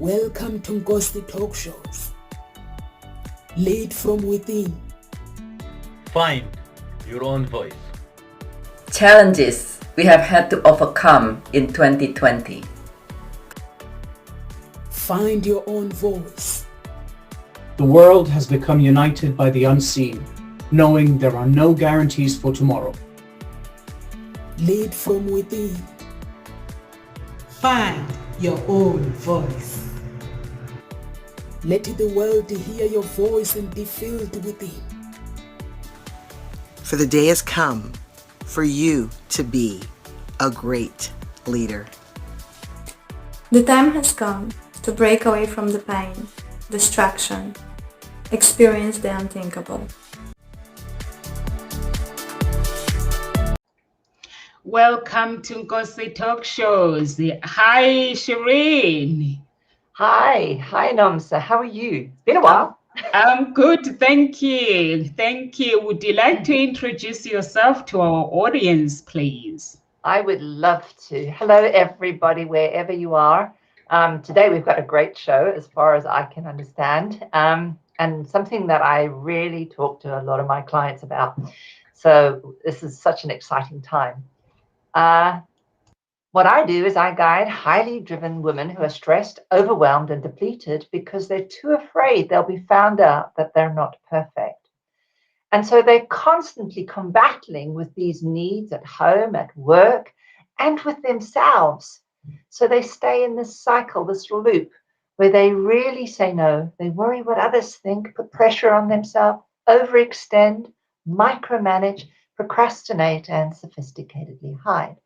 Welcome to Ngosi Talk Shows. Lead from within. Find your own voice. Challenges we have had to overcome in 2020. Find your own voice. The world has become united by the unseen, knowing there are no guarantees for tomorrow. Lead from within. Find your own voice. Let the world hear your voice and be filled within. For the day has come for you to be a great leader. The time has come to break away from the pain, distraction, experience the unthinkable. Welcome to Ngosi Talk Shows. Hi, Shireen. Hi Nomsa, how are you? Been a while. I'm good, thank you. Thank you. Would you like to introduce yourself to our audience, please? I would love to. Hello, everybody, wherever you are. Today we've got a great show, as far as I can understand, and something that I really talk to a lot of my clients about. So this is such an exciting time. What I do is I guide highly driven women who are stressed, overwhelmed, and depleted because they're too afraid they'll be found out that they're not perfect. And so they're constantly combating with these needs at home, at work, and with themselves. So they stay in this cycle, this loop, where they really say no, they worry what others think, put pressure on themselves, overextend, micromanage, procrastinate, and sophisticatedly hide.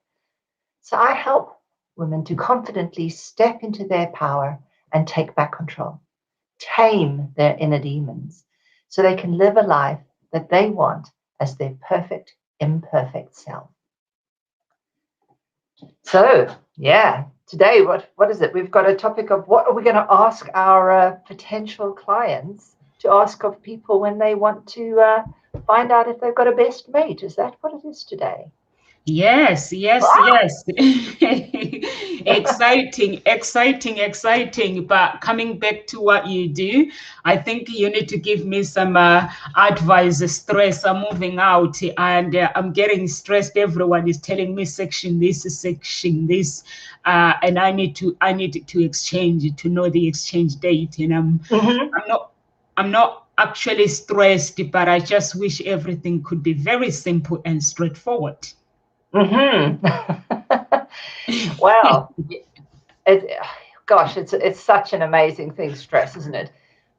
So I help women to confidently step into their power and take back control, tame their inner demons, so they can live a life that they want as their perfect, imperfect self. So, yeah, today, what is it? We've got a topic of what are we going to ask our potential clients to ask of people when they want to find out if they've got a best mate. Is that what it is today? Yes. Exciting. But coming back to what you do, I think you need to give me some advice. Stress, I'm moving out and I'm getting stressed. Everyone is telling me section this, and I need to exchange to know the exchange date. And I'm not actually stressed, but I just wish everything could be very simple and straightforward. Well, it's such an amazing thing, stress, isn't it?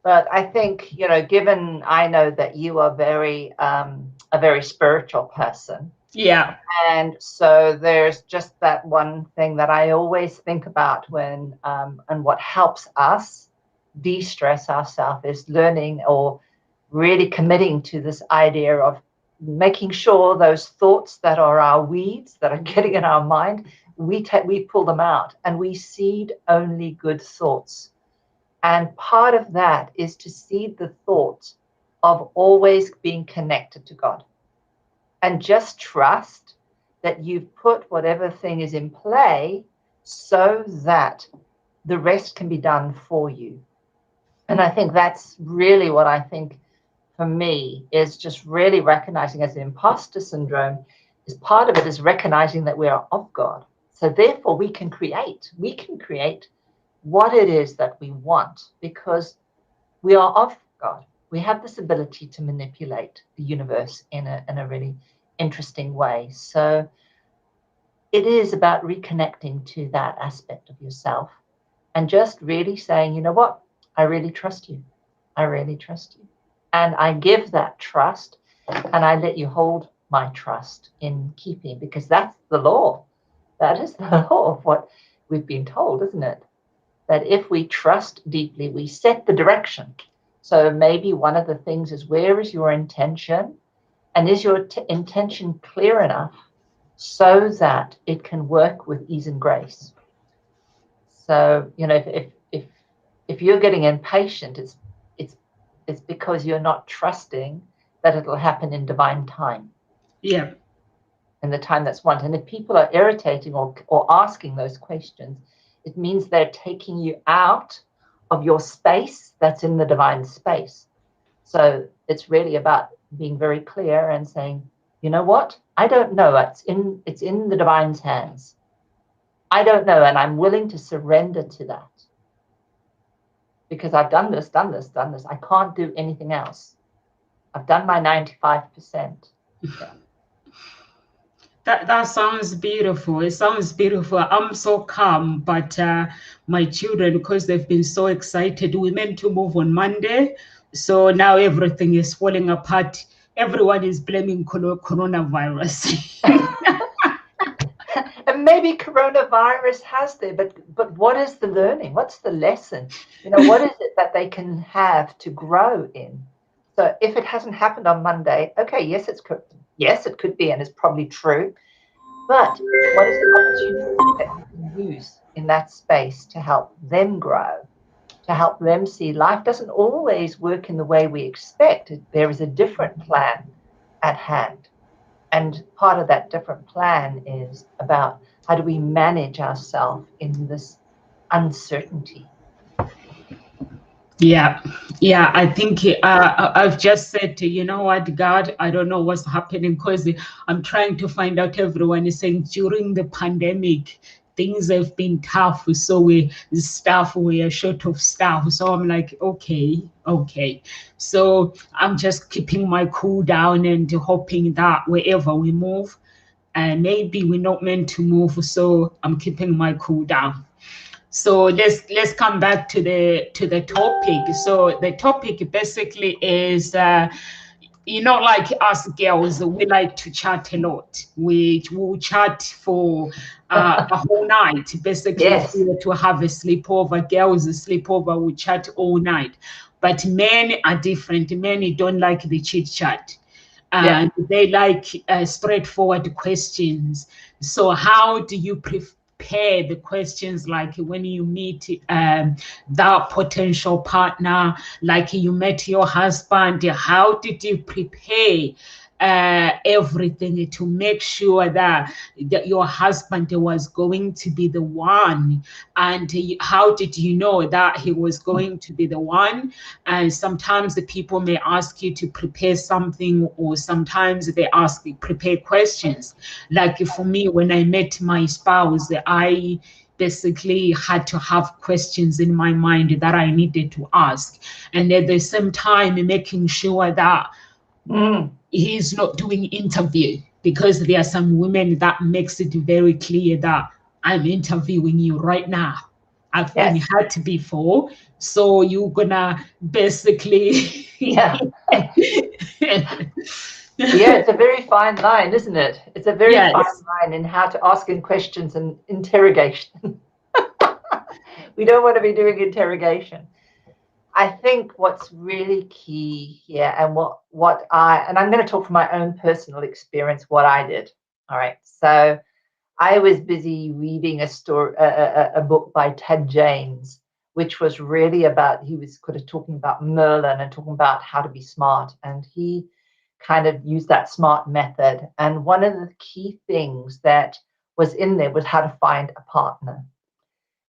But I think, given I know that you are a very spiritual person. Yeah. And so there's just that one thing that I always think about when, and what helps us de-stress ourselves is learning or really committing to this idea of making sure those thoughts that are our weeds that are getting in our mind, we pull them out and we seed only good thoughts. And part of that is to seed the thought of always being connected to God. And just trust that you've put whatever thing is in play so that the rest can be done for you. And I think that's really what I think for me is just really recognizing as the imposter syndrome is part of it is recognizing that we are of God. So therefore we can create what it is that we want because we are of God. We have this ability to manipulate the universe in a really interesting way. So it is about reconnecting to that aspect of yourself and just really saying, you know what, I really trust you. I really trust you. And I give that trust and I let you hold my trust in keeping, because that's the law. That is the law of what we've been told, isn't it? That if we trust deeply, we set the direction. So maybe one of the things is, where is your intention? And is your intention clear enough so that it can work with ease and grace? So, if you're getting impatient, it's because you're not trusting that it'll happen in divine time. Yeah. In the time that's wanted. And if people are irritating or asking those questions, it means they're taking you out of your space that's in the divine space. So it's really about being very clear and saying, you know what? I don't know. It's in the divine's hands. I don't know, and I'm willing to surrender to that. Because I've done this. I can't do anything else. I've done my 95%. Yeah. That sounds beautiful. It sounds beautiful. I'm so calm, but my children, because they've been so excited, we meant to move on Monday. So now everything is falling apart. Everyone is blaming coronavirus. And maybe coronavirus has there, but what is the learning? What's the lesson? You know, what is it that they can have to grow in? So if it hasn't happened on Monday, okay, yes, it could be, and it's probably true. But what is the opportunity that you can use in that space to help them grow, to help them see life doesn't always work in the way we expect. There is a different plan at hand. And part of that different plan is about how do we manage ourselves in this uncertainty. Yeah, I think I've just said, you know what, God, I don't know what's happening because I'm trying to find out. Everyone is saying during the pandemic, things have been tough. So we are short of staff. So I'm like, okay. So I'm just keeping my cool down and hoping that wherever we move, and maybe we're not meant to move. So I'm keeping my cool down. So let's come back to the topic. So the topic basically is, like us girls, we like to chat a lot. We will chat for a whole night. Basically, Yes. if we were to have a sleepover, girls sleepover, we chat all night. But men are different. Men don't like the chit chat. And they like straightforward questions. So how do you prepare the questions, like when you meet that potential partner, like you met your husband? How did you prepare everything to make sure that your husband was going to be the one? And how did you know that he was going to be the one? And sometimes the people may ask you to prepare something, or sometimes they prepare questions. Like for me, when I met my spouse, I basically had to have questions in my mind that I needed to ask. And at the same time, making sure that he's not doing interview, because there are some women that makes it very clear that I'm interviewing you right now. I've been hurt before, so you're gonna basically Yeah, it's a very fine line, isn't it? It's a very fine line in how to ask in questions and interrogation. We don't want to be doing interrogation. I think what's really key here, and I'm going to talk from my own personal experience, what I did. All right. So I was busy reading a book by Ted James, which was really about, he was kind of talking about Merlin and talking about how to be smart. And he kind of used that SMART method. And one of the key things that was in there was how to find a partner.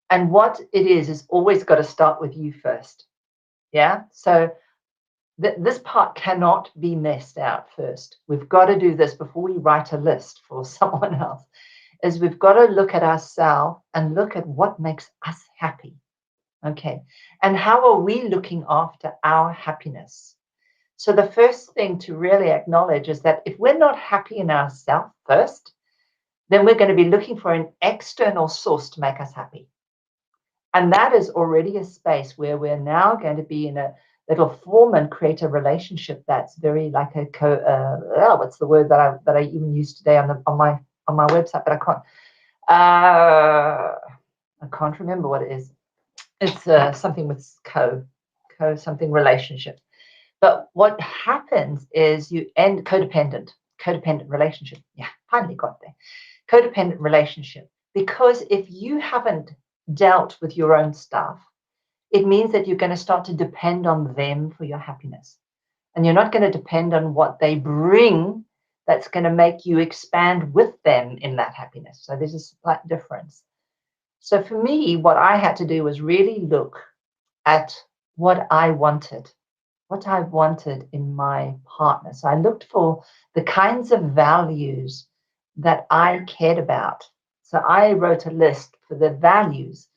And what it is always got to start with you first. Yeah. So this part cannot be missed out first. We've got to do this before we write a list for someone else. Is we've got to look at ourselves and look at what makes us happy. Okay. And how are we looking after our happiness? So the first thing to really acknowledge is that if we're not happy in ourselves first, then we're going to be looking for an external source to make us happy. And that is already a space where we're now going to be in a little form and create a relationship that's very like a what's the word that I even used today on my website, but I can't remember what it is. It's something with something relationship. But what happens is you end codependent relationship. Yeah, finally got there. Codependent relationship. Because if you haven't dealt with your own stuff, it means that you're going to start to depend on them for your happiness. And you're not going to depend on what they bring that's going to make you expand with them in that happiness. So there's a slight difference. So for me, what I had to do was really look at what I wanted in my partner. So I looked for the kinds of values that I cared about. So I wrote a list for the values,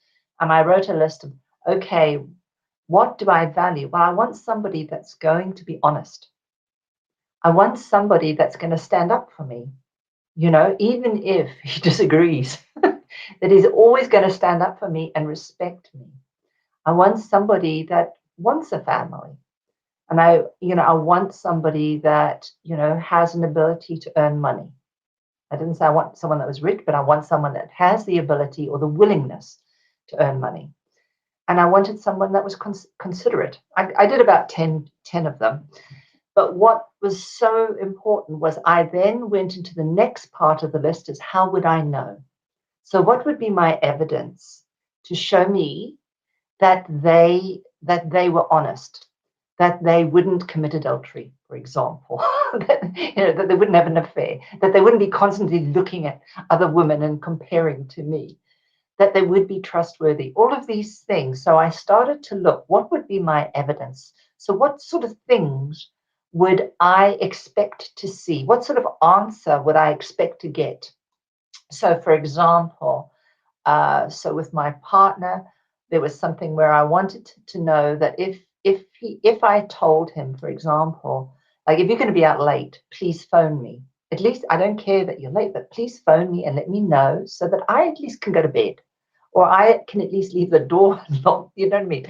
and I wrote a list of, okay, what do I value? Well, I want somebody that's going to be honest. I want somebody that's going to stand up for me, even if he disagrees, that he's always going to stand up for me and respect me. I want somebody that wants a family. And I want somebody that, has an ability to earn money. I didn't say I want someone that was rich, but I want someone that has the ability or the willingness to earn money. And I wanted someone that was considerate. I did about 10 of them. But what was so important was I then went into the next part of the list is how would I know? So what would be my evidence to show me that they were honest, that they wouldn't commit adultery, for example, that they wouldn't have an affair, that they wouldn't be constantly looking at other women and comparing to me, that they would be trustworthy, all of these things. So I started to look, what would be my evidence? So what sort of things would I expect to see? What sort of answer would I expect to get? So for example, so with my partner, there was something where I wanted to know that if I told him, for example, like, if you're going to be out late, please phone me. At least I don't care that you're late, but please phone me and let me know so that I at least can go to bed, or I can at least leave the door locked, you know what I mean?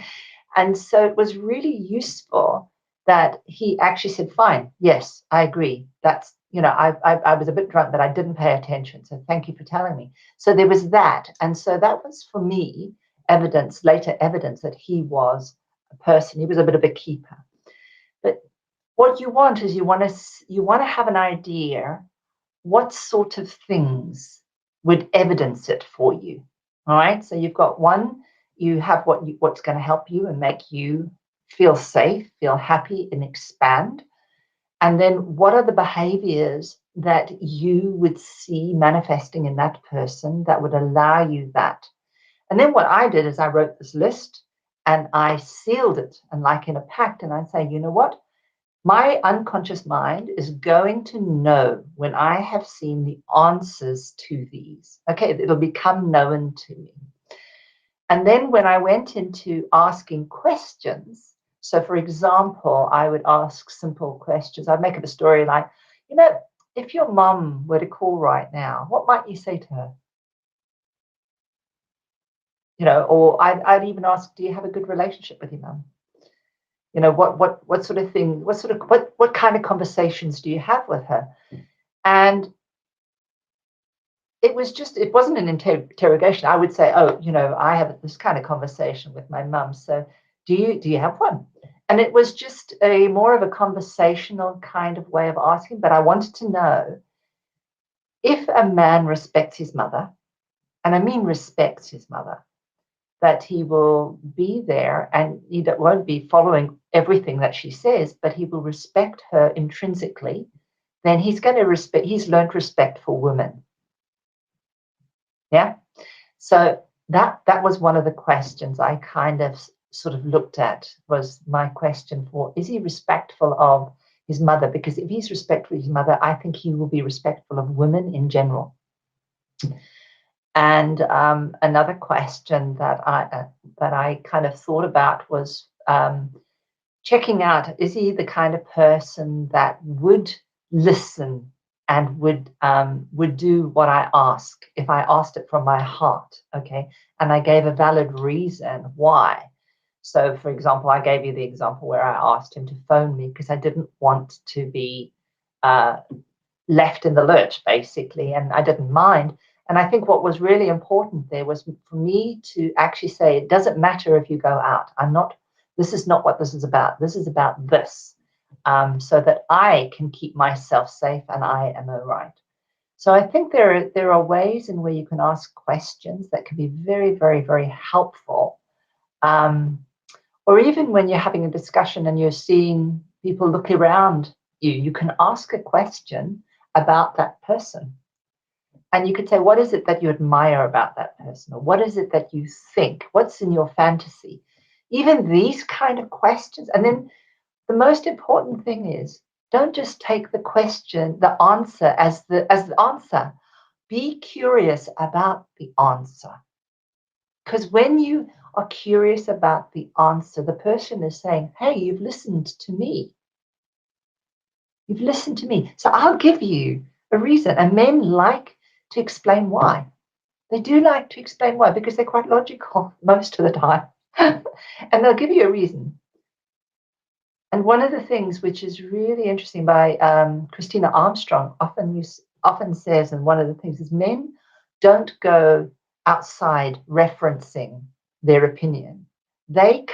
And so it was really useful that he actually said, fine, yes, I agree. That's, I was a bit drunk, but I didn't pay attention. So thank you for telling me. So there was that. And so that was for me later evidence that he was a person. He was a bit of a keeper. But what you want is you want to have an idea what sort of things would evidence it for you. All right. So you've got one, you have what's going to help you and make you feel safe, feel happy, and expand. And then what are the behaviors that you would see manifesting in that person that would allow you that? And then what I did is I wrote this list and I sealed it, and like in a pact, and I say, you know what? My unconscious mind is going to know when I have seen the answers to these. Okay, it'll become known to me. And then when I went into asking questions, so for example, I would ask simple questions. I'd make up a story like, if your mum were to call right now, what might you say to her? Or I'd even ask, do you have a good relationship with your mum? What sort of thing, what kind of conversations do you have with her? And it wasn't an interrogation. I would say, I have this kind of conversation with my mum. So do you have one? And it was just a more of a conversational kind of way of asking. But I wanted to know if a man respects his mother, and I mean respects his mother, that he will be there and he won't be following everything that she says, but he will respect her intrinsically, then he's learned respect for women. Yeah. So that was one of the questions I kind of sort of looked at, was my question for, is he respectful of his mother? Because if he's respectful of his mother, I think he will be respectful of women in general. And another question that I kind of thought about was checking out, is he the kind of person that would listen and would do what I ask if I asked it from my heart, okay? And I gave a valid reason why. So, for example, I gave you the example where I asked him to phone me because I didn't want to be left in the lurch, basically, and I didn't mind. And I think what was really important there was for me to actually say, it doesn't matter if you go out. This is not what this is about. This is about this, so that I can keep myself safe and I am all right. So I think there are ways in where you can ask questions that can be very, very, very helpful. Or even when you're having a discussion and you're seeing people look around you, you can ask a question about that person. And you could say, what is it that you admire about that person? Or what is it that you think? What's in your fantasy? Even these kind of questions. And then the most important thing is, don't just take the question, the answer as the answer. Be curious about the answer. Because when you are curious about the answer, the person is saying, hey, you've listened to me. You've listened to me. So I'll give you a reason. And men like to explain why. They do like to explain why, because they're quite logical most of the time. And they'll give you a reason. And one of the things which is really interesting by Christina Armstrong often says, and one of the things is, men don't go outside referencing their opinion. They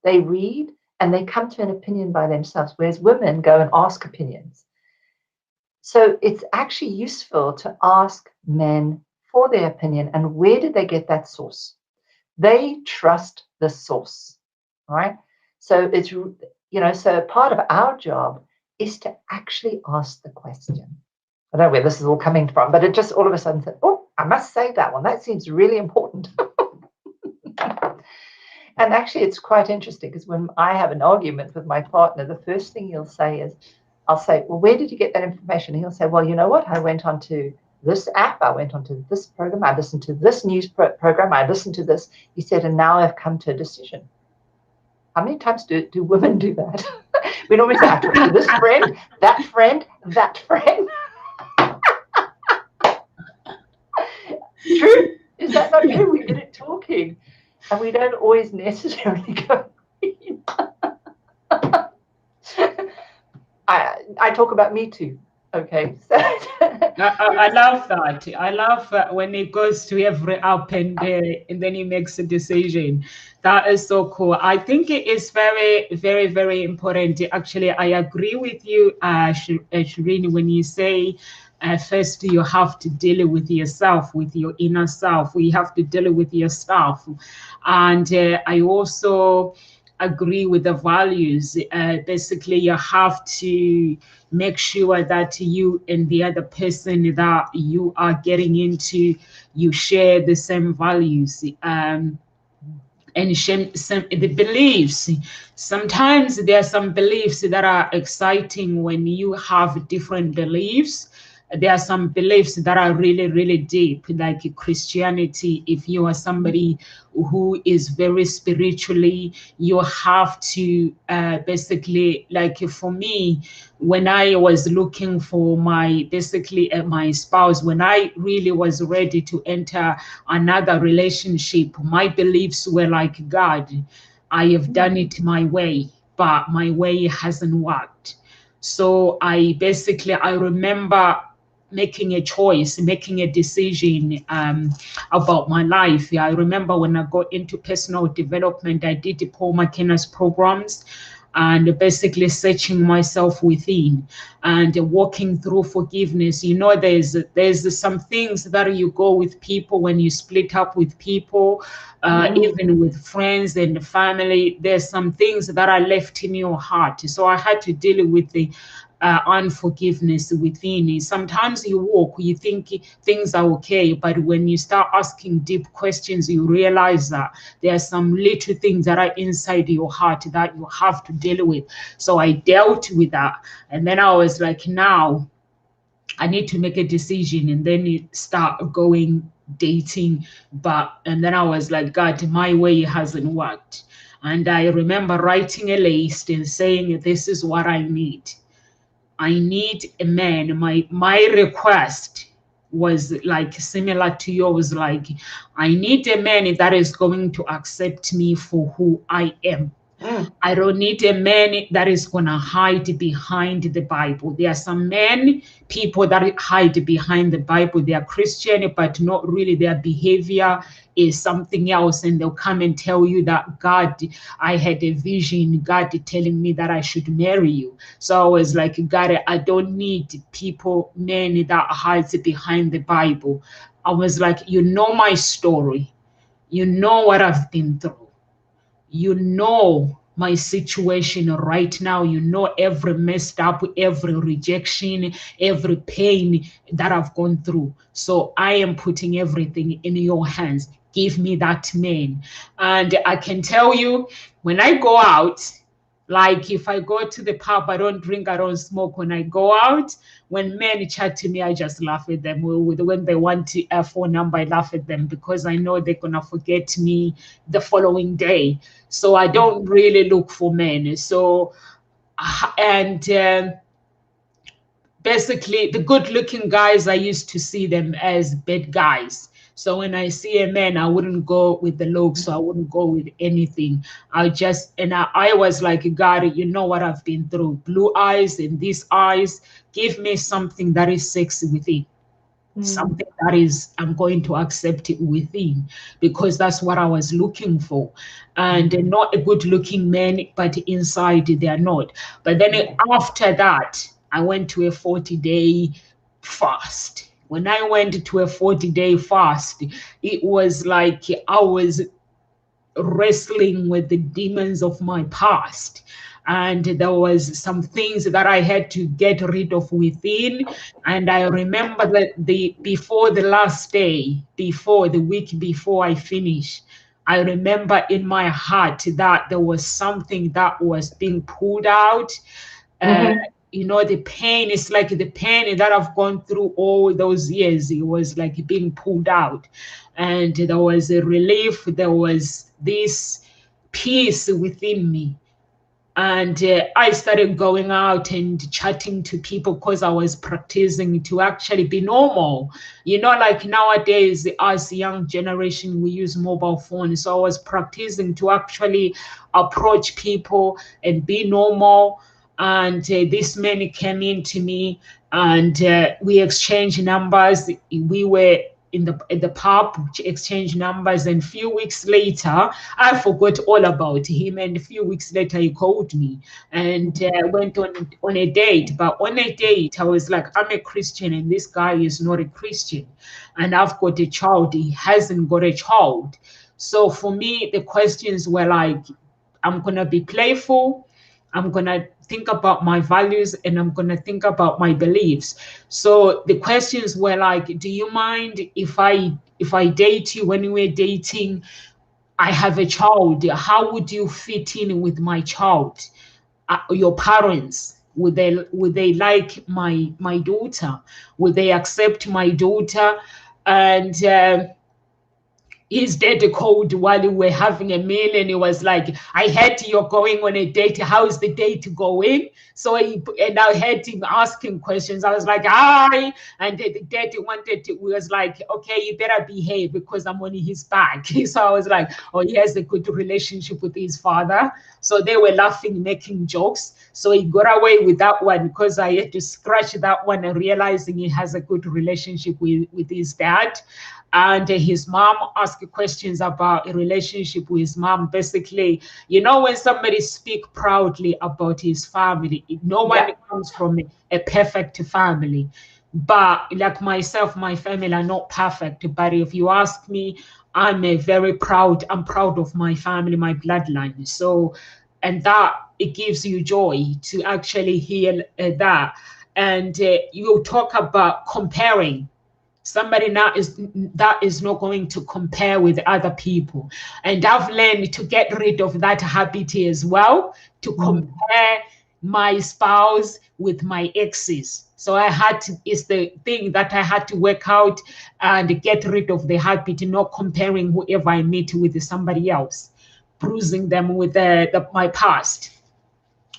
read and they come to an opinion by themselves, whereas women go and ask opinions. So it's actually useful to ask men for their opinion, and where did they get that source? They trust the source, right? So it's, so part of our job is to actually ask the question. I don't know where this is all coming from, but it just all of a sudden said, oh, I must say that one. That seems really important. And actually, it's quite interesting, because when I have an argument with my partner, the first thing he'll say is, I'll say, well, where did you get that information? And he'll say, well, you know what? I went onto this app. I went onto this program. I listened to this news program. I listened to this. He said, and now I've come to a decision. How many times do women do that? We normally say, I talked to this friend, that friend, that friend. True? Is that not true? We're good at talking, and we don't always necessarily go. I talk about me too. Okay. So I love that. I love when it goes to every up and then he makes a decision. That is so cool. I think it is very, very, very important. Actually, I agree with you, Shireen, when you say first you have to deal with yourself, with your inner self. You have to deal with yourself. And I also agree with the values. Basically, you have to make sure that you and the other person that you are getting into, you share the same values. And the beliefs. Sometimes there are some beliefs that are exciting when you have different beliefs. There are some beliefs that are really, really deep, like Christianity. If you are somebody who is very spiritually, you have to basically, like for me, when I was looking for my spouse, when I really was ready to enter another relationship, my beliefs were like, God, I have done it my way, but my way hasn't worked. So I remember making a choice, making a decision about my life. I remember when I got into personal development, I did the Paul McKenna's programs, and basically searching myself within and walking through forgiveness. You know, there's some things that you go with people when you split up with people, even with friends and family. There's some things that are left in your heart. So I had to deal with the unforgiveness within. Sometimes you walk, you think things are okay, but when you start asking deep questions, you realize that there are some little things that are inside your heart that you have to deal with. So I dealt with that, and then I was like, now I need to make a decision, and then you start going dating. And then I was like, God, my way hasn't worked. And I remember writing a list and saying, this is what I need. I need a man. My request was like similar to yours, like I need a man that is going to accept me for who I am. I don't need a man that is going to hide behind the Bible. There are some people that hide behind the Bible. They are Christian, but not really. Their behavior is something else. And they'll come and tell you that, God, I had a vision, God telling me that I should marry you. So I was like, God, I don't need men that hide behind the Bible. I was like, you know my story. You know what I've been through. You know my situation right now. You know every messed up, every rejection, every pain that I've gone through. So I am putting everything in your hands. give me that man. And I can tell you, when I go out, like if I go to the pub, I don't drink, I don't smoke. When I go out, when men chat to me, I just laugh at them. When they want a phone number, I laugh at them because I know they're gonna forget me the following day. So I don't really look for men. So and basically the good looking guys, I used to see them as bad guys. So when I see a man, I wouldn't go with the looks, so I wouldn't go with anything. I was like, God, you know what I've been through, blue eyes and these eyes, give me something that is sexy within, something that is I'm going to accept it within, because that's what I was looking for. And they're not a good looking man, but inside they are not. But then after that, I went to a 40-day fast. When I went to a 40-day fast, it was like I was wrestling with the demons of my past, and there was some things that I had to get rid of within. And I remember that before the last day, before the week before I finish, I remember in my heart that there was something that was being pulled out. You know, the pain is like the pain that I've gone through all those years. It was like being pulled out, and there was a relief. There was this peace within me. And I started going out and chatting to people because I was practicing to actually be normal. You know, like nowadays, as young generation, we use mobile phones. So I was practicing to actually approach people and be normal. And this man came in to me, and we exchanged numbers. We were in the pub, exchange numbers, and a few weeks later I forgot all about him, and a few weeks later he called me and went on a date. But on a date I was like, I'm a Christian and this guy is not a Christian, and I've got a child, he hasn't got a child. So for me the questions were like, I'm gonna be playful, I'm gonna think about my values, and I'm gonna think about my beliefs. So the questions were like, do you mind if I date you? When we're dating, I have a child. How would you fit in with my child? Your parents, would they like my daughter? Would they accept my daughter? And his dad called while we were having a meal, and he was like, I heard you're going on a date. How is the date going? So and I heard him asking questions. I was like, hi. And the dad was like, okay, you better behave because I'm on his back. So I was like, oh, he has a good relationship with his father. So they were laughing, making jokes. So he got away with that one because I had to scratch that one and realizing he has a good relationship with his dad. And his mom asked questions about a relationship with his mom. Basically, you know, when somebody speak proudly about his family, no one comes from a perfect family. But like myself, my family are not perfect. But if you ask me, I'm proud of my family, my bloodline. So, and that it gives you joy to actually hear that. And you talk about comparing. Somebody now is not going to compare with other people. And I've learned to get rid of that habit as well, to compare my spouse with my exes. So it's the thing that I had to work out and get rid of the habit, not comparing whoever I meet with somebody else, bruising them with my past.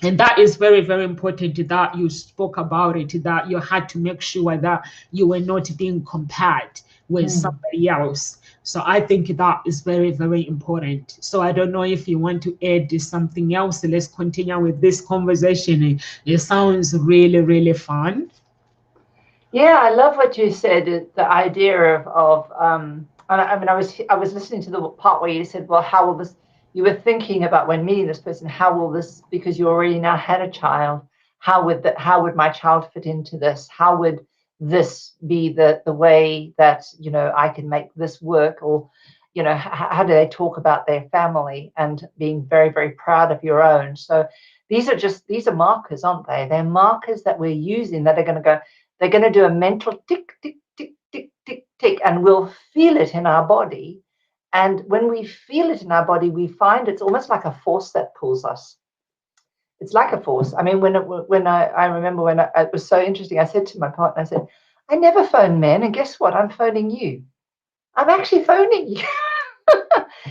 And that is very, very important that you spoke about it, that you had to make sure that you were not being compared with somebody else. So I think that is very, very important. So I don't know if you want to add something else. Let's continue with this conversation. It sounds really, really fun. Yeah, I love what you said. The idea of I mean, I was listening to the part where you said, well, how will this? You were thinking about when meeting this person, how will this? Because you already now had a child. How would my child fit into this? How would this be the way that, you know, I can make this work? Or, you know, how do they talk about their family and being very, very proud of your own? So these are markers, aren't they? They're markers that we're using that are going to go. They're going to do a mental tick, tick, tick, tick, tick, tick, and we'll feel it in our body. And when we feel it in our body, we find it's almost like a force that pulls us. It's like a force. I mean, I remember when it was so interesting, I said to my partner, I said, I never phone men, and guess what? I'm phoning you. I'm actually phoning you.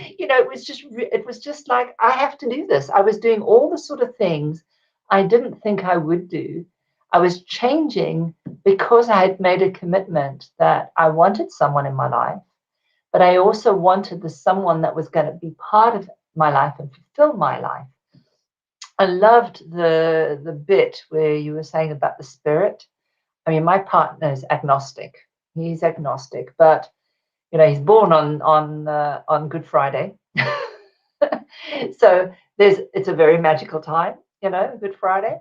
It was just like, I have to do this. I was doing all the sort of things I didn't think I would do. I was changing because I had made a commitment that I wanted someone in my life, but I also wanted someone that was going to be part of my life and fulfill my life. I loved the bit where you were saying about the spirit. I mean, my partner is agnostic. He's agnostic, but he's born on Good Friday. So it's a very magical time, Good Friday,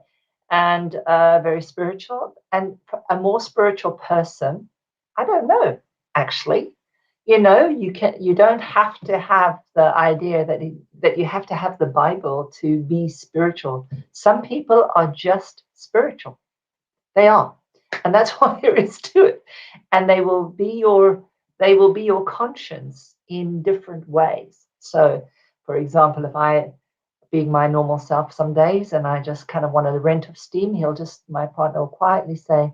and very spiritual, and a more spiritual person. I don't know, actually. You don't have to have the idea that you have to have the Bible to be spiritual. Some people are just spiritual. They are, and that's all there is to it. And they will be your conscience in different ways. So, for example, if I, being my normal self some days, and I just kind of want a rent of steam, my partner will quietly say,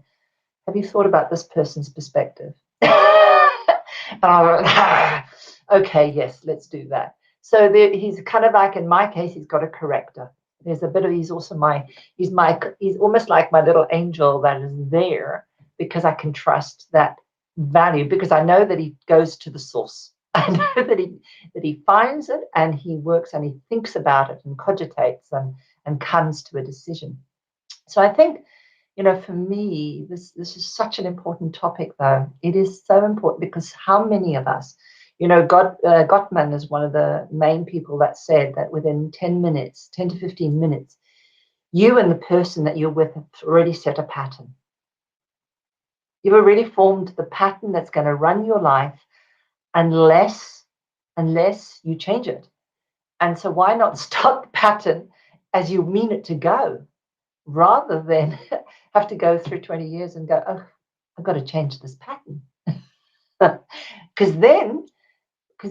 have you thought about this person's perspective? And I'll go, okay, yes, let's do that. So he's kind of like, in my case, he's got a corrector. There's a bit of, he's almost like my little angel that is there, because I can trust that value, because I know that he goes to the source. I know that he finds it, and he works and he thinks about it and cogitates and comes to a decision. So I think, for me, this is such an important topic, though. It is so important, because how many of us, Gottman is one of the main people that said that within 10 to 15 minutes, you and the person that you're with have already set a pattern. You've already formed the pattern that's going to run your life unless you change it. And so why not start the pattern as you mean it to go, rather than have to go through 20 years and go, oh, I've got to change this pattern. Because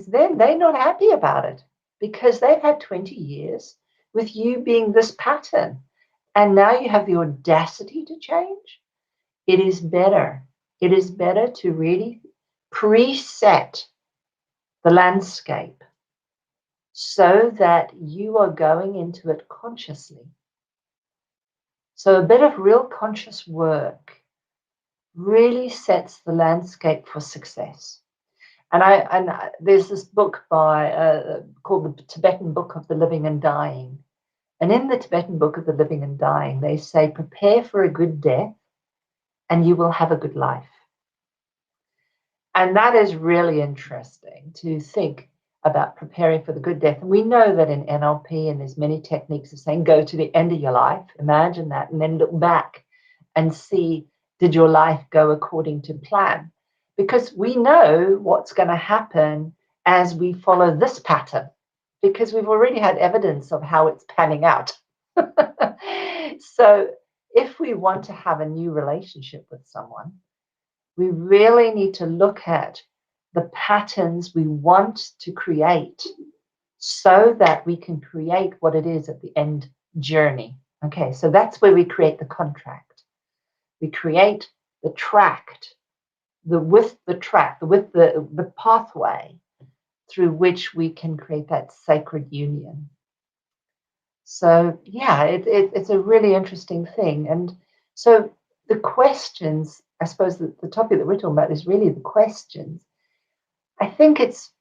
then they're not happy about it, because they've had 20 years with you being this pattern, and now you have the audacity to change. It is better to really preset the landscape so that you are going into it consciously. So a bit of real conscious work really sets the landscape for success. And there's this book called the Tibetan Book of the Living and Dying. And in the Tibetan Book of the Living and Dying, they say, prepare for a good death and you will have a good life. And that is really interesting to think about, preparing for the good death. And we know that in NLP, and there's many techniques of saying, go to the end of your life, imagine that, and then look back and see, did your life go according to plan? Because we know what's going to happen as we follow this pattern, because we've already had evidence of how it's panning out. So if we want to have a new relationship with someone, we really need to look at the patterns we want to create, so that we can create what it is at the end journey. Okay, so that's where we create the contract. We create the tract, the pathway through which we can create that sacred union. So yeah, it's a really interesting thing. And so the questions, I suppose the topic that we're talking about is really the questions. I think it's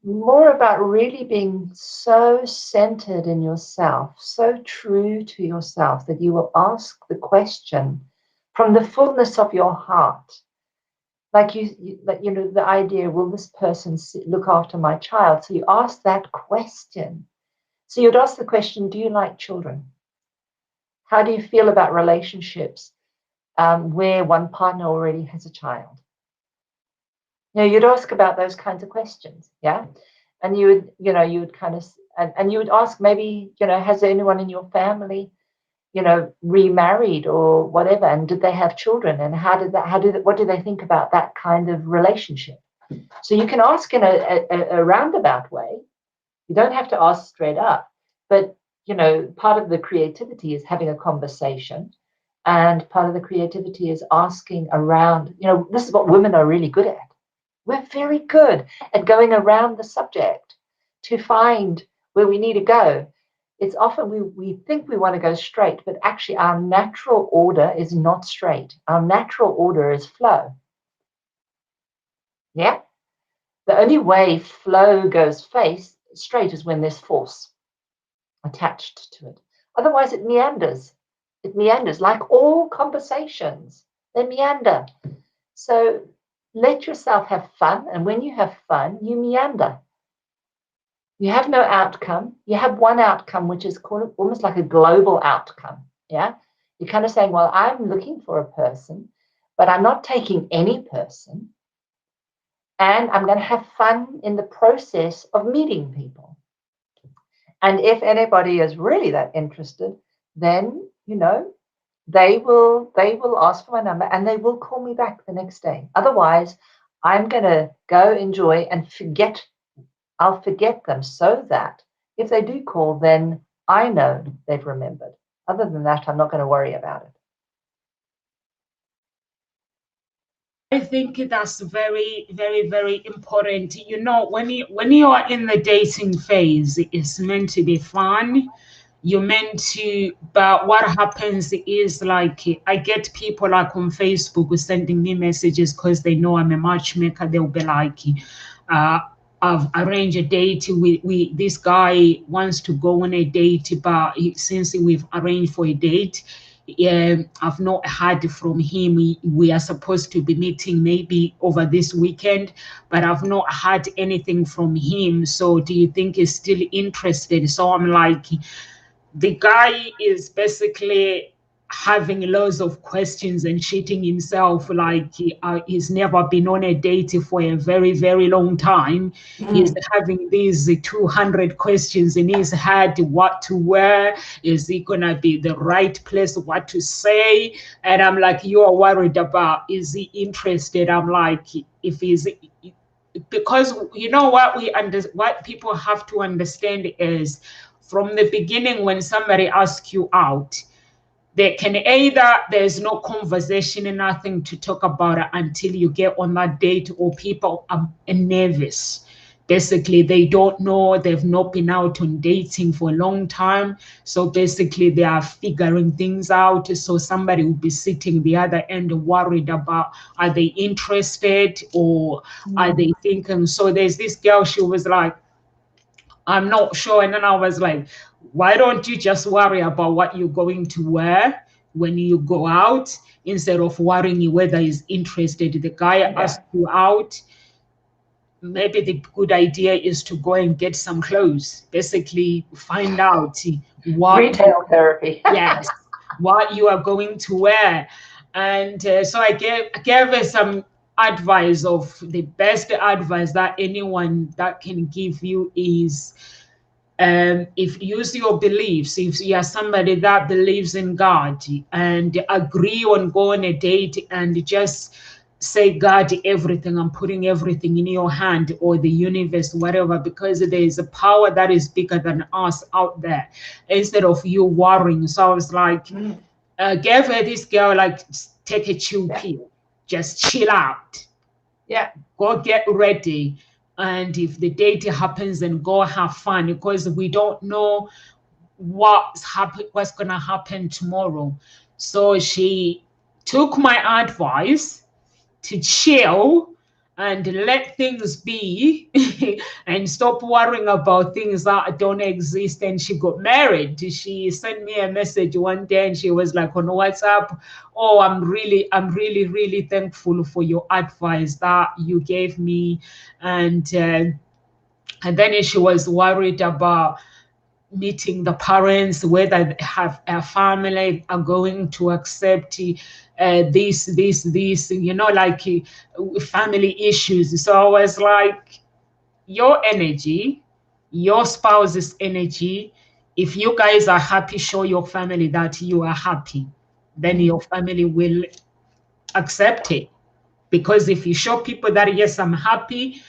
more about really being so centered in yourself, so true to yourself, that you will ask the question from the fullness of your heart. Like the idea, will this person look after my child? So you ask that question. So you'd ask the question, do you like children? How do you feel about relationships where one partner already has a child? You'd ask about those kinds of questions, yeah? And you would kind of, and you would ask, maybe, has anyone in your family, remarried or whatever, and did they have children, and what do they think about that kind of relationship? So you can ask in a roundabout way. You don't have to ask straight up. But, you know, part of the creativity is having a conversation. And part of the creativity is asking around, you know, this is what women are really good at. We're very good at going around the subject to find where we need to go. It's often we think we want to go straight, but actually our natural order is not straight. Our natural order is flow. Yeah? The only way flow goes straight is when there's force attached to it. Otherwise, it meanders. It meanders like all conversations. They meander. So let yourself have fun. And when you have fun, you meander. You have no outcome. You have one outcome, which is called almost like a global outcome. Yeah. You're kind of saying, well, I'm looking for a person, but I'm not taking any person. And I'm going to have fun in the process of meeting people. And if anybody is really that interested, then, you know, they will ask for my number and they will call me back the next day. Otherwise, I'm going to go enjoy and forget. I'll forget them so that if they do call, then I know they've remembered. Other than that, I'm not going to worry about it. I think that's very, very, very important. You know, when you are in the dating phase, it's meant to be fun. You're meant to, but what happens is like I get people like on Facebook who sending me messages because they know I'm a matchmaker. They'll be like, I've arranged a date with this guy wants to go on a date, but since we've arranged for a date, I've not heard from him. We are supposed to be meeting maybe over this weekend, but I've not heard anything from him. So do you think he's still interested? So I'm like, the guy is basically having loads of questions and shitting himself like he's never been on a date for a very, very long time. He's having these 200 questions in his head: what to wear, is he gonna be the right place, what to say. And I'm like, you are worried about, is he interested? I'm like, if he's, because you know what what people have to understand is, from the beginning, when somebody asks you out, they can either, there's no conversation and nothing to talk about it until you get on that date, or people are nervous. Basically, they don't know, they've not been out on dating for a long time. So basically, they are figuring things out. So somebody will be sitting the other end worried about, are they interested or are they thinking? So there's this girl, she was like, I'm not sure. And then I was like, why don't you just worry about what you're going to wear when you go out, instead of worrying whether he's interested? The guy asked you out. Maybe the good idea is to go and get some clothes. Basically, find out what retail therapy. Yes, what you are going to wear. And so I gave her some advice. Of the best advice that anyone that can give you is, if you use your beliefs, if you are somebody that believes in God, and agree on going a date and just say, God, everything, I'm putting everything in your hand, or the universe, whatever, because there is a power that is bigger than us out there, instead of you worrying. So I was like, gave her this girl, like, take a chill pill, just chill out. Yeah. Go get ready. And if the date happens, then go have fun, because we don't know what's going to happen tomorrow. So she took my advice to chill and let things be and stop worrying about things that don't exist. And she got married. She sent me a message one day and she was like on WhatsApp, oh, I'm really, really thankful for your advice that you gave me. And then she was worried about meeting the parents, whether they have a family are going to accept this, you know, like family issues. So I was like, your energy, your spouse's energy, if you guys are happy, show your family that you are happy, then your family will accept it. Because if you show people that, yes, I'm happy,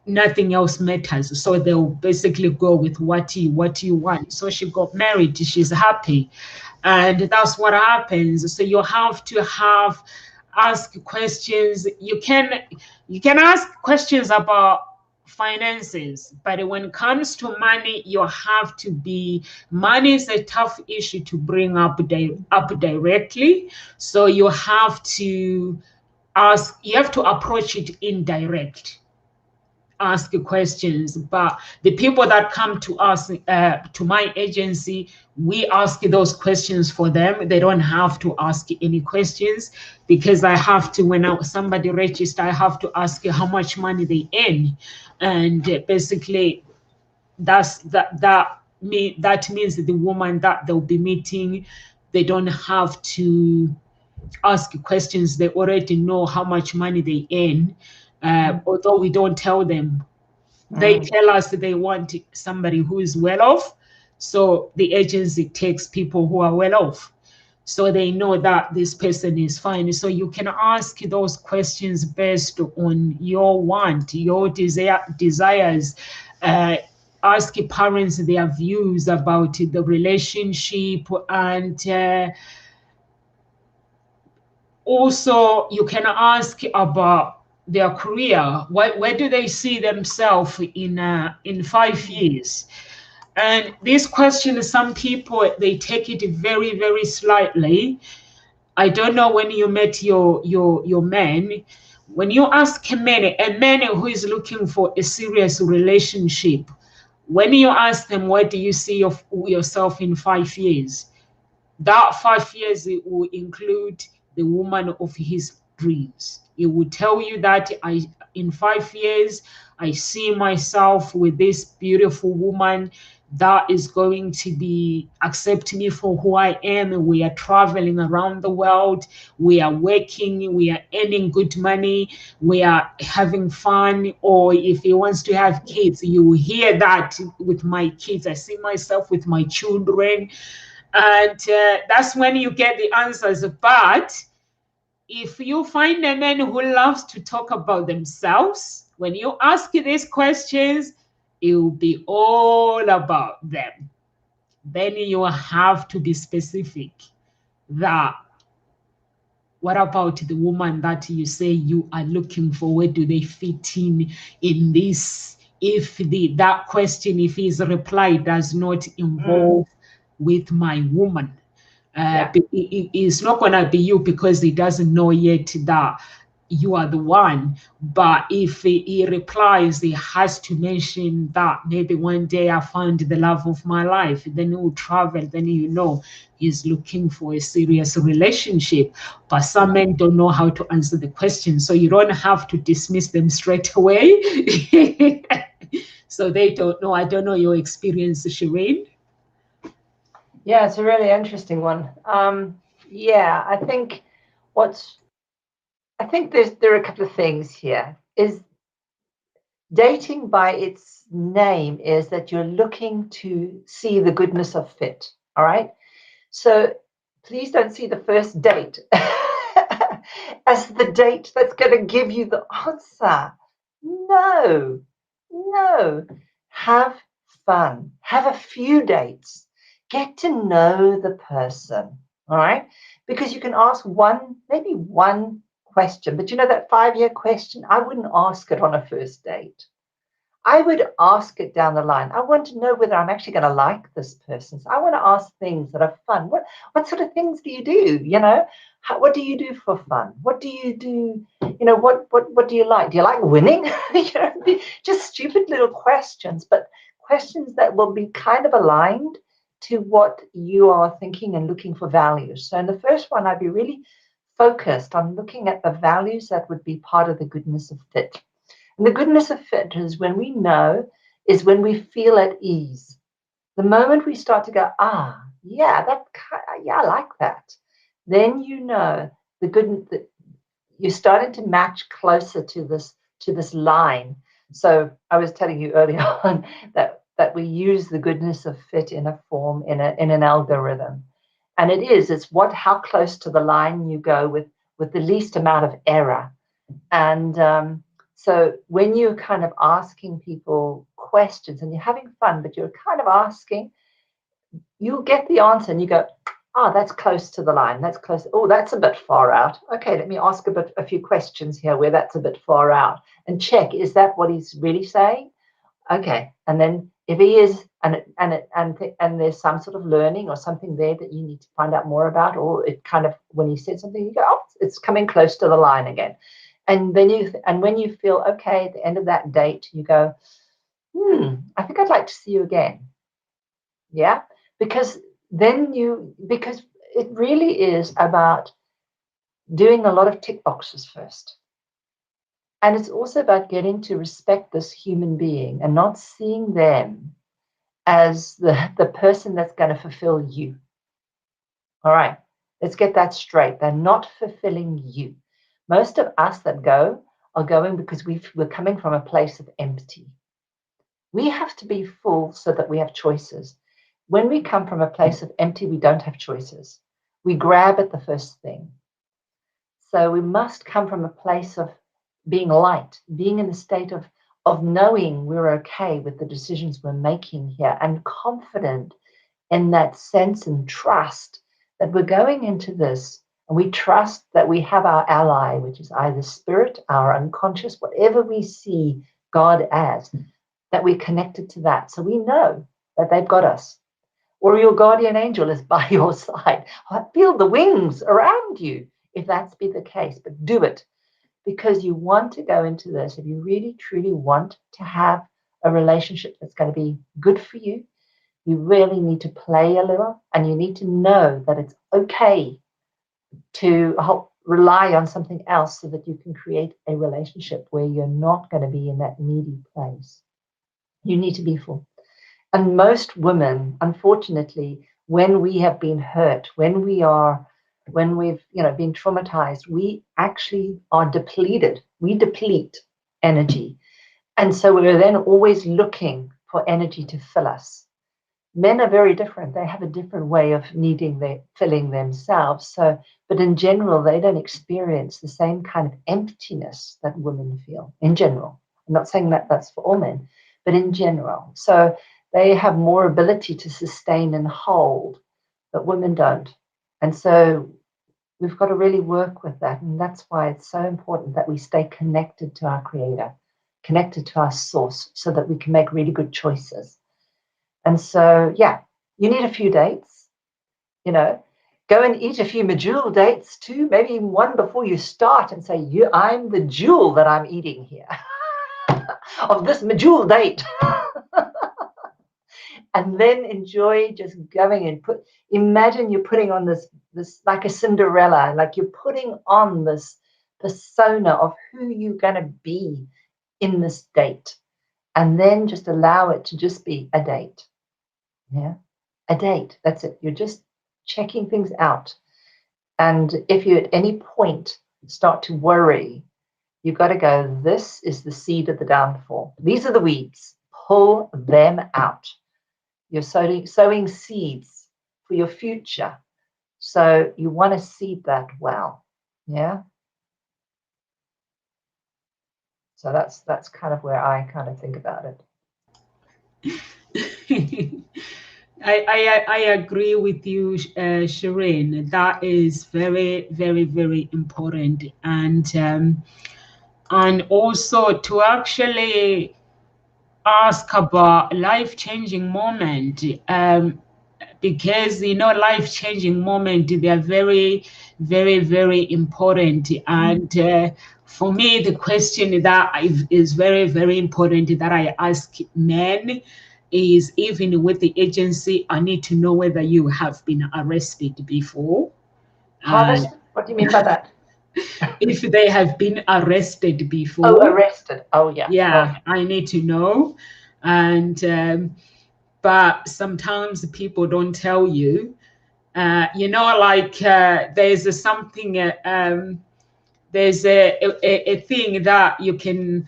nothing else matters. So they'll basically go with what you want. So she got married, she's happy. And that's what happens. So you have to ask questions. You can ask questions about finances, but when it comes to money, you have to be, money is a tough issue to bring up directly. So you have to approach it indirect, ask questions. But the people that come to us, to my agency, we ask those questions for them. They don't have to ask any questions, because I have to, when somebody registers, I have to ask how much money they earn. And basically that means that the woman that they'll be meeting, they don't have to ask questions. They already know how much money they earn. Although we don't tell them, they tell us that they want somebody who is well off. So the agency takes people who are well off, so they know that this person is fine. So you can ask those questions based on your want, your desires. Ask parents their views about the relationship, and also you can ask about their career. Where do they see themselves in 5 years? And this question, some people, they take it very, very slightly. I don't know when you met your man. When you ask a man who is looking for a serious relationship, when you ask them, where do you see yourself in 5 years? That 5 years, it will include the woman of his dreams. It will tell you that in 5 years, I see myself with this beautiful woman that is going to be accept me for who I am. We are traveling around the world. We are working. We are earning good money. We are having fun. Or if he wants to have kids, you will hear that with my kids. I see myself with my children. And that's when you get the answers. But if you find a man who loves to talk about themselves, when you ask these questions, it will be all about them. Then you have to be specific. That what about the woman that you say you are looking for? Where do they fit in this? If that question, if his reply does not involve with my woman, it's not going to be you, because he doesn't know yet that you are the one. But if he replies, he has to mention that maybe one day I found the love of my life, then he will travel, then you know he's looking for a serious relationship. But some men don't know how to answer the question, so you don't have to dismiss them straight away. So they don't know. I don't know your experience, Shireen. Yeah, it's a really interesting one. Yeah, I think there are a couple of things here. Is dating by its name is that you're looking to see the goodness of fit. All right. So please don't see the first date as the date that's going to give you the answer. No. Have fun. Have a few dates. Get to know the person. All right. Because you can ask maybe one question, but you know that 5-year question, I wouldn't ask it on a first date. I would ask it down the line. I want to know whether I'm actually going to like this person. So I want to ask things that are fun. What sort of things do you do? You know, what do you do for fun? What do you do? You know, what do you like? Do you like winning? You know, just stupid little questions, but questions that will be kind of aligned to what you are thinking and looking for values. So in the first one, I'd be really focused on looking at the values that would be part of the goodness of fit. And the goodness of fit is when we feel at ease. The moment we start to go, yeah, I like that. Then you know you're starting to match closer to this line. So I was telling you earlier on that we use the goodness of fit in a form, in an algorithm. And it's how close to the line you go with the least amount of error. And so when you're kind of asking people questions and you're having fun, but you're kind of asking, you'll get the answer and you go, oh, that's close to the line. That's close. Oh, that's a bit far out. Okay, let me ask a few questions here where that's a bit far out and check, is that what he's really saying? Okay, and then if he is, and there's some sort of learning or something there that you need to find out more about, or it kind of, when he said something, you go, oh, it's coming close to the line again. And then when you feel okay at the end of that date, you go, I think I'd like to see you again. Yeah, because it really is about doing a lot of tick boxes first. And it's also about getting to respect this human being and not seeing them as the person that's going to fulfill you. All right, let's get that straight. They're not fulfilling you. Most of us that go are going because we're coming from a place of empty. We have to be full so that we have choices. When we come from a place of empty, we don't have choices. We grab at the first thing. So we must come from a place of being light, being in a state of knowing we're okay with the decisions we're making here, and confident in that sense and trust that we're going into this, and we trust that we have our ally, which is either spirit, our unconscious, whatever we see God as, that we're connected to that. So we know that they've got us. Or your guardian angel is by your side. Feel the wings around you if that's be the case, but do it. Because you want to go into this, if you really truly want to have a relationship that's going to be good for you, you really need to play a little, and you need to know that it's okay to rely on something else so that you can create a relationship where you're not going to be in that needy place. You need to be full. And most women, unfortunately, when we have been hurt, when we've been traumatized, we actually are depleted. We deplete energy. And so we're then always looking for energy to fill us. Men are very different. They have a different way of filling themselves. But in general, they don't experience the same kind of emptiness that women feel in general. I'm not saying that that's for all men, but in general. So they have more ability to sustain and hold, but women don't. And so we've got to really work with that. And that's why it's so important that we stay connected to our Creator, connected to our source, so that we can make really good choices. And so, yeah, you need a few dates, go and eat a few medjool dates too, maybe even one before you start, and say, I'm the jewel that I'm eating here of this medjool date. And then enjoy just going and imagine you're putting on this like a Cinderella, like you're putting on this persona of who you're going to be in this date. And then just allow it to just be a date. Yeah, a date. That's it. You're just checking things out. And if you at any point start to worry, you've got to go, this is the seed of the downfall. These are the weeds. Pull them out. You're sowing seeds for your future. So you want to seed that well. Yeah. So that's kind of where I kind of think about it. I agree with you, Shireen. That is very, very, very important. And also to actually ask about life-changing moment, because life-changing moment, they are very, very, very important. And for me, the question that is very, very important that I ask men is, even with the agency, I need to know whether you have been arrested before. What do you mean by that? If they have been arrested before. Oh, arrested. Oh, yeah. Yeah, I need to know. And but sometimes people don't tell you. There's something. There's a thing that you can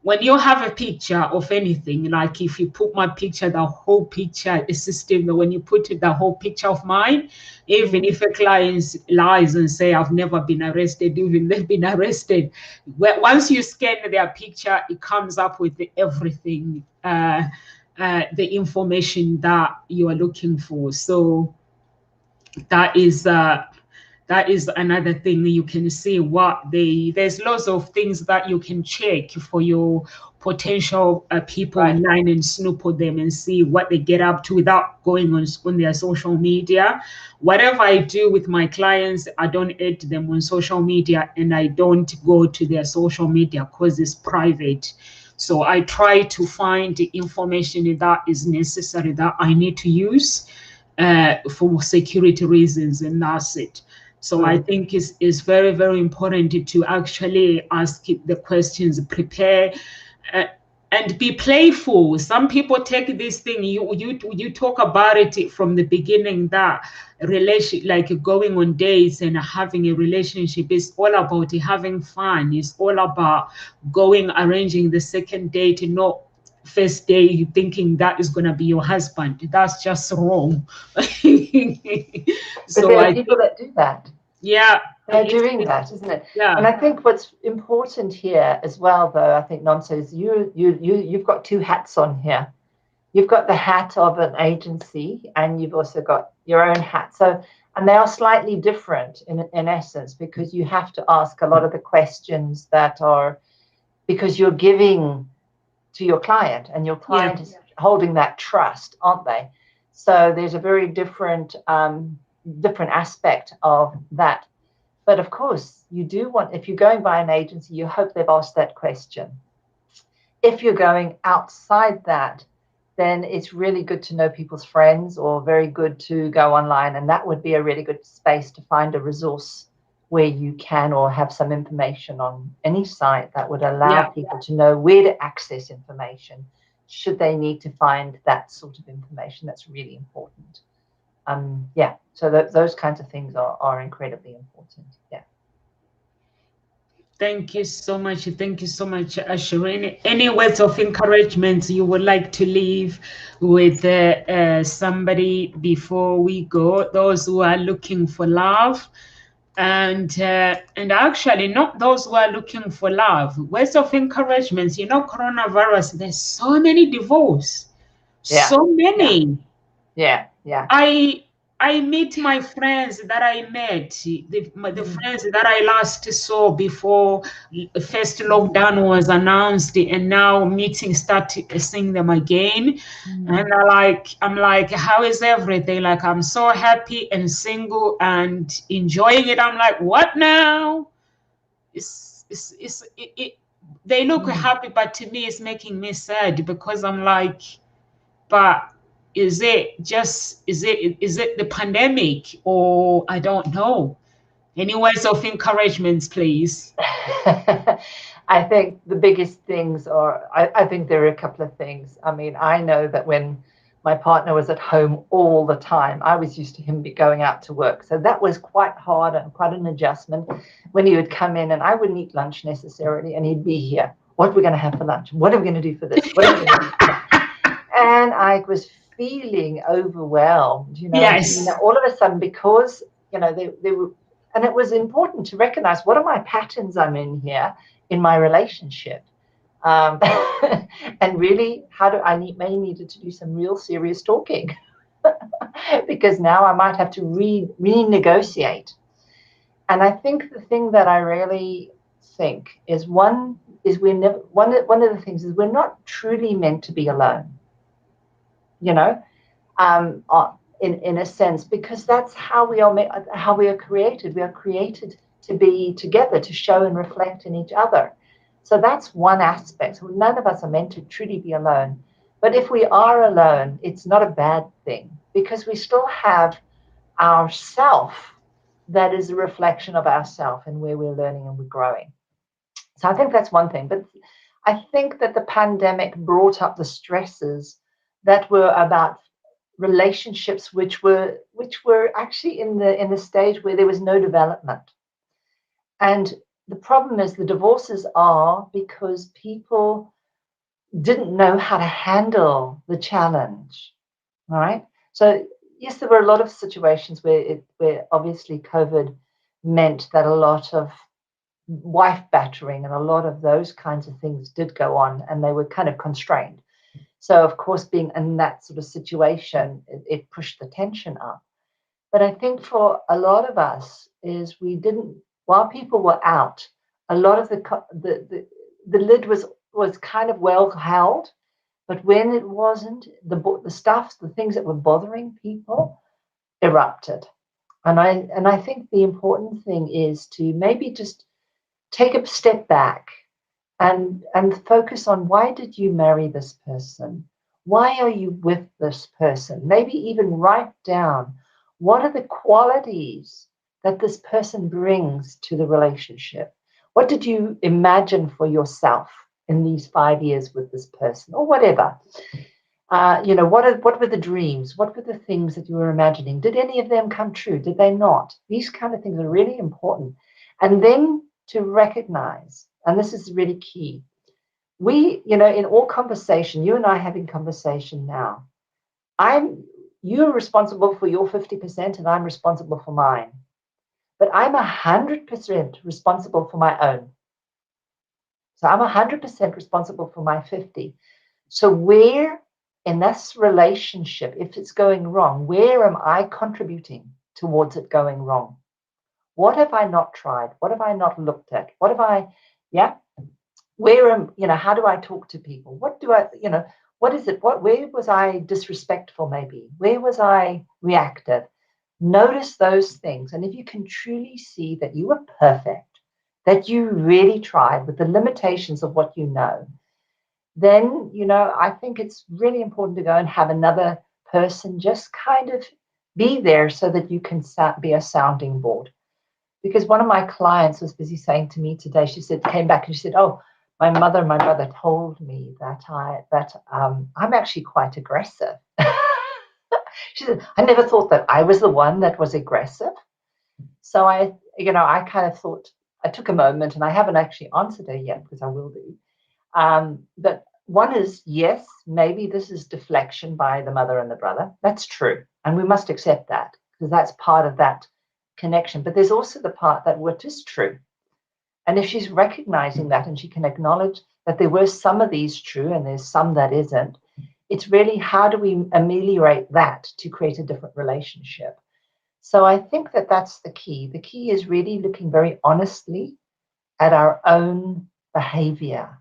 when you have a picture of anything, like if you put my picture, the whole picture, the system, when you put it, the whole picture of mine, even if a client lies and say, I've never been arrested, even they've been arrested, once you scan their picture, it comes up with everything, the information that you are looking for. So that is another thing. You can see what there's lots of things that you can check for your potential people online and snoop on them and see what they get up to without going on their social media. Whatever I do with my clients, I don't add them on social media, and I don't go to their social media because it's private. So I try to find the information that is necessary that I need to use for security reasons, and that's it. So I think it's very, very important to actually ask the questions, prepare, and be playful. Some people take this thing, you talk about it from the beginning, that relation, like going on dates and having a relationship, is all about having fun. It's all about arranging the second date, not first day you thinking that is going to be your husband. That's just wrong. But there are people that do that. Yeah, they're doing that, isn't it? Yeah. And I think what's important here as well, though, I think Nonso, is you've got two hats on here. You've got the hat of an agency, and you've also got your own hat. So, and they are slightly different in essence, because you have to ask a lot of the questions that are, because you're giving to your client, and your client is holding that trust, aren't they? So there's a very different aspect of that. But of course, you do want, if you're going by an agency, you hope they've asked that question. If you're going outside that, then it's really good to know people's friends, or very good to go online, and that would be a really good space to find a resource where you can, or have some information on any site that would allow people to know where to access information should they need to find that sort of information. That's really important. So those kinds of things are incredibly important. Yeah. Thank you so much. Thank you so much, Shireen. Any words of encouragement you would like to leave with somebody before we go? Those who are looking for love, and actually not those who are looking for love. Words of encouragement. You know, coronavirus. There's so many divorce. Yeah. So many. Yeah. I meet my friends that I met, the friends that I last saw before first lockdown was announced, and now started seeing them again. And I'm like, how is everything? Like, I'm so happy and single and enjoying it. I'm like, what now? They look happy, but to me, it's making me sad, because I'm like, but is it the pandemic, or I don't know? Any words of encouragement, please? I think the biggest things are, I think there are a couple of things. I mean, I know that when my partner was at home all the time, I was used to him going out to work. So that was quite hard and quite an adjustment when he would come in, and I wouldn't eat lunch necessarily, and he'd be here. What are we going to have for lunch? What are we going to do for this? What are we going to do for that? And I was feeling overwhelmed, all of a sudden, because, they were, and it was important to recognize, what are my patterns I'm in here in my relationship? And really, may needed to do some real serious talking because now I might have to renegotiate. And I think the thing that I really think is one of the things is we're not truly meant to be alone. In a sense, because that's how we are created. We are created to be together, to show and reflect in each other. So that's one aspect. None of us are meant to truly be alone. But if we are alone, it's not a bad thing, because we still have ourself that is a reflection of ourself, and where we're learning and we're growing. So I think that's one thing. But I think that the pandemic brought up the stresses that were about relationships which were actually in the stage where there was no development. And the problem is the divorces are because people didn't know how to handle the challenge. All right. So yes, there were a lot of situations where obviously COVID meant that a lot of wife battering and a lot of those kinds of things did go on, and they were kind of constrained. So of course, being in that sort of situation, it pushed the tension up. But I think for a lot of us is we didn't, while people were out, a lot of the lid was kind of well held. But when it wasn't, the things that were bothering people erupted. And I think the important thing is to maybe just take a step back and focus on, why did you marry this person? Why are you with this person? Maybe even write down, what are the qualities that this person brings to the relationship? What did you imagine for yourself in these 5 years with this person, or whatever? What were the dreams? What were the things that you were imagining? Did any of them come true? Did they not? These kind of things are really important. And then to recognize, and this is really key, in all conversation, you and I having conversation now, you're responsible for your 50% and I'm responsible for mine. But I'm 100% responsible for my own. So I'm 100% responsible for my 50. So where in this relationship, if it's going wrong, where am I contributing towards it going wrong? What have I not tried? What have I not looked at? What have I, how do I talk to people? What do I, what is it? Where was I disrespectful maybe? Where was I reactive? Notice those things. And if you can truly see that you were perfect, that you really tried with the limitations of what you know, then, I think it's really important to go and have another person just kind of be there so that you can be a sounding board. Because one of my clients was busy saying to me today, came back and she said, oh, my mother and my brother told me that I'm actually quite aggressive. She said, I never thought that I was the one that was aggressive. So I kind of thought, I took a moment, and I haven't actually answered her yet, because I will do. But one is, yes, maybe this is deflection by the mother and the brother. That's true. And we must accept that, because that's part of that connection. But there's also the part that what is true. And if she's recognizing that, and she can acknowledge that there were some of these true and there's some that isn't, it's really, how do we ameliorate that to create a different relationship? So I think that that's the key. The key is really looking very honestly at our own behavior.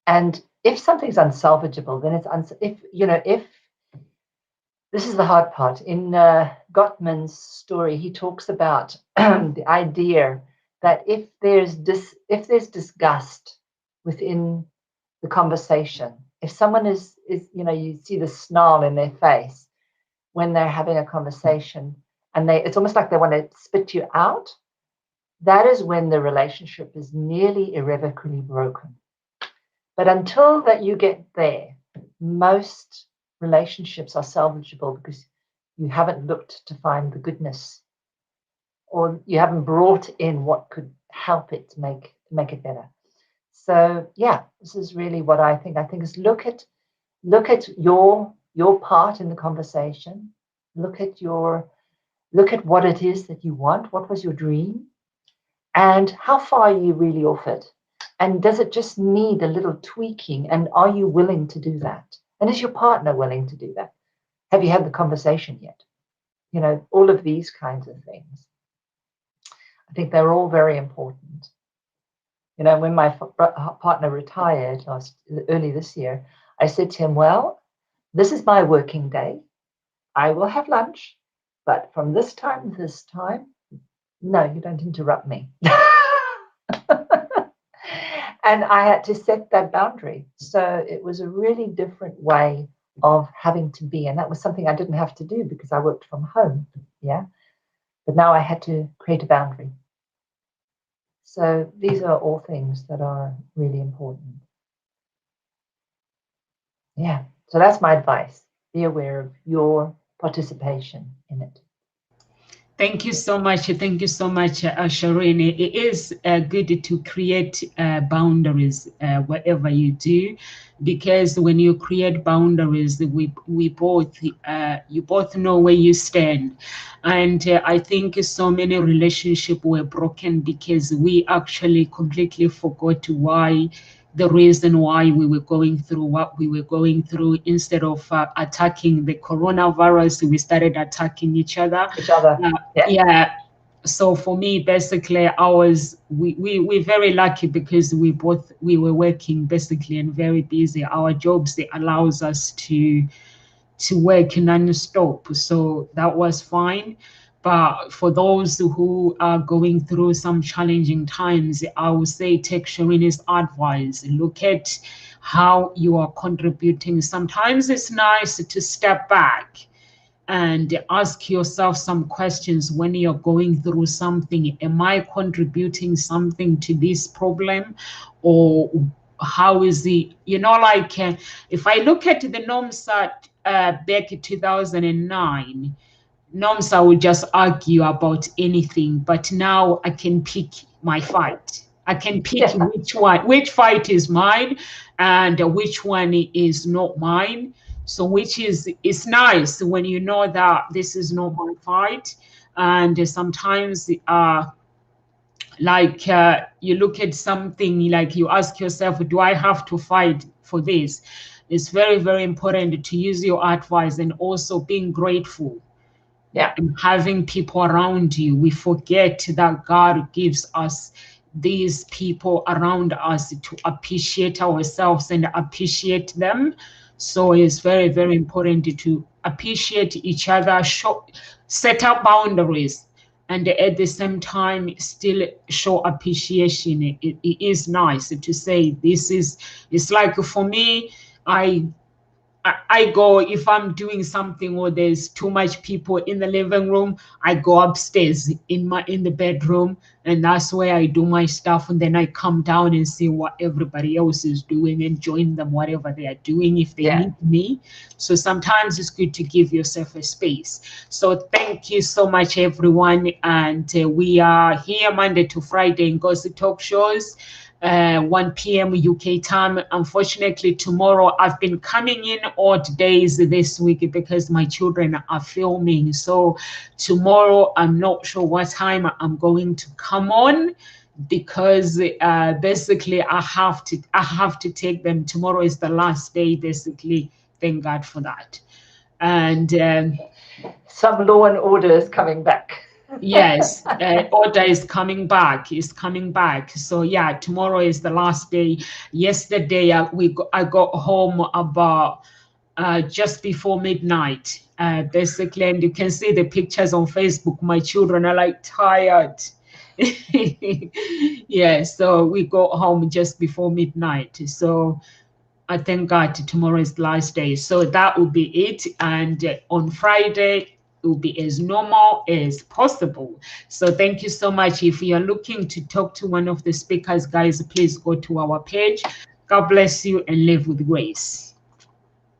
And if something's unsalvageable, then if this is the hard part. In Gottman's story, he talks about the idea that if there's disgust within the conversation, if someone is you see the snarl in their face when they're having a conversation, and it's almost like they want to spit you out, that is when the relationship is nearly irrevocably broken. But until that you get there, most relationships are salvageable, because you haven't looked to find the goodness, or you haven't brought in what could help it to make it better. So this is really what I think. I think is look at your part in the conversation. Look at what it is that you want. What was your dream? And how far are you really off it? And does it just need a little tweaking? And are you willing to do that? And is your partner willing to do that? Have you had the conversation yet? All of these kinds of things. I think they're all very important. When my partner retired early this year, I said to him, well, this is my working day. I will have lunch, but from this time to this time, no, you don't interrupt me. And I had to set that boundary. So it was a really different way of having to be. And that was something I didn't have to do because I worked from home. Yeah. But now I had to create a boundary. So these are all things that are really important. Yeah. So that's my advice. Be aware of your participation in it. Thank you so much. Thank you so much, Shireen. It is good to create boundaries whatever you do, because when you create boundaries, we both you both know where you stand, and I think so many relationships were broken because we actually completely forgot why. The reason why we were going through what we were going through. Instead of attacking the coronavirus, we started attacking each other. Yeah. So for me, basically, we're very lucky because we were working basically and very busy. Our jobs, it allows us to work non-stop, so that was fine. But for those who are going through some challenging times, I would say take Shireen's advice. Look at how you are contributing. Sometimes it's nice to step back and ask yourself some questions when you're going through something. Am I contributing something to this problem? Or how is it, like if I look at the NOMSA back in 2009, NOMSA would just argue about anything, but now I can pick my fight. I can pick which fight is mine and which one is not mine. So it's nice when you know that this is not my fight. And sometimes you look at something, like you ask yourself, do I have to fight for this? It's very, very important to use your advice, and also being grateful. And having people around you. We forget that God gives us these people around us to appreciate ourselves and appreciate them. So it's very, very important to appreciate each other, set up boundaries, and at the same time still show appreciation. It is nice to say it's like, for me, I go, if I'm doing something or there's too much people in the living room, I go upstairs in the bedroom, and that's where I do my stuff, and then I come down and see what everybody else is doing and join them whatever they are doing if they need me. So sometimes it's good to give yourself a space. So thank you so much, everyone, and we are here Monday to Friday in Gossip Talk Shows. 1 p.m. UK time. Unfortunately, tomorrow I've been coming in odd days this week because my children are filming. So tomorrow I'm not sure what time I'm going to come on, because basically I have to take them. Tomorrow is the last day, basically. Thank God for that. And some law and order is coming back. Yes, order is coming back. So yeah, tomorrow is the last day. Yesterday I got home about just before midnight, basically, and you can see the pictures on Facebook. My children are like tired. Yeah, so we got home just before midnight. So I thank God tomorrow is the last day. So that will be it. And on Friday, it will be as normal as possible. So thank you so much. If you're looking to talk to one of the speakers, guys, please go to our page. God bless you and live with grace.